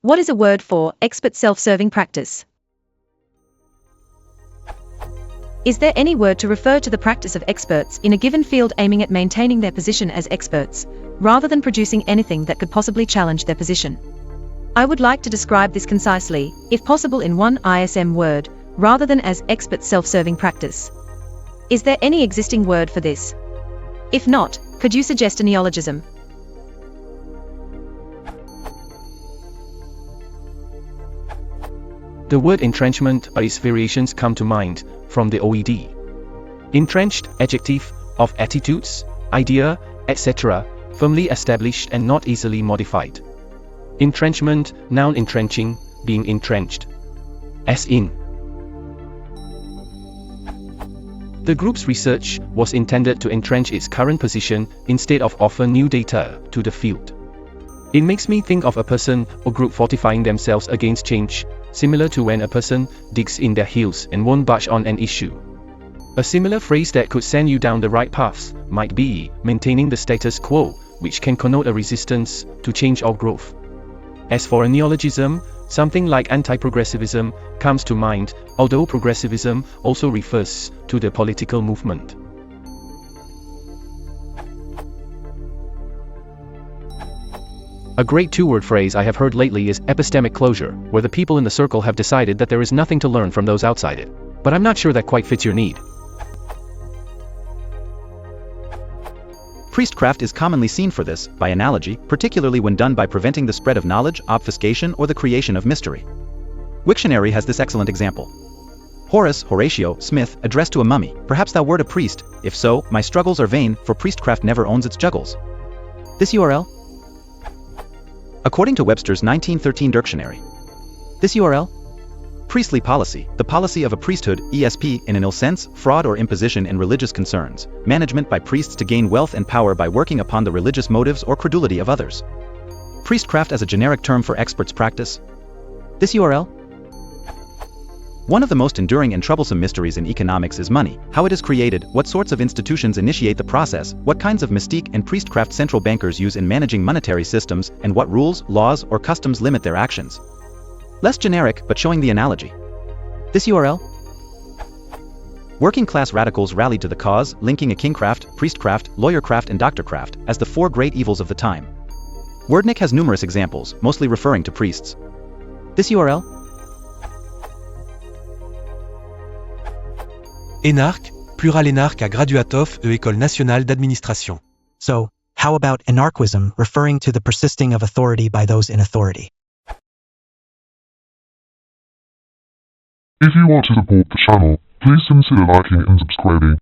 What is a word for expert self-serving practice? Is there any word to refer to the practice of experts in a given field aiming at maintaining their position as experts, rather than producing anything that could possibly challenge their position? I would like to describe this concisely, if possible in one ISM word, rather than as expert self-serving practice. Is there any existing word for this? If not, could you suggest a neologism? The word entrenchment or its variations come to mind from the OED. Entrenched, adjective, of attitudes, idea, etc., firmly established and not easily modified. Entrenchment, noun entrenching, being entrenched. As in. The group's research was intended to entrench its current position instead of offer new data to the field. It makes me think of a person or group fortifying themselves against change, similar to when a person digs in their heels and won't budge on an issue. A similar phrase that could send you down the right path might be maintaining the status quo, which can connote a resistance to change or growth. As for a neologism, something like anti-progressivism comes to mind, although progressivism also refers to the political movement. A great two-word phrase I have heard lately is epistemic closure, where the people in the circle have decided that there is nothing to learn from those outside it. But I'm not sure that quite fits your need. Priestcraft is commonly seen for this, by analogy, particularly when done by preventing the spread of knowledge, obfuscation, or the creation of mystery. Wiktionary has this excellent example. Horatio, Smith, addressed to a mummy, perhaps thou wert a priest, if so, my struggles are vain, for priestcraft never owns its juggles. This URL? According to Webster's 1913 dictionary. This URL? Priestly policy, the policy of a priesthood, ESP, in an ill sense, fraud or imposition in religious concerns, management by priests to gain wealth and power by working upon the religious motives or credulity of others. Priestcraft as a generic term for experts' practice. This URL? One of the most enduring and troublesome mysteries in economics is money, how it is created, what sorts of institutions initiate the process, what kinds of mystique and priestcraft central bankers use in managing monetary systems, and what rules, laws, or customs limit their actions. Less generic, but showing the analogy. This URL? Working-class radicals rallied to the cause, linking a kingcraft, priestcraft, lawyercraft, and doctorcraft as the four great evils of the time. Wordnik has numerous examples, mostly referring to priests. This URL? Énarque, plural énarque à Graduatof e École nationale d'administration. So, how about anarchism, referring to the persisting of authority by those in authority? If you want to support the channel, please consider liking and subscribing.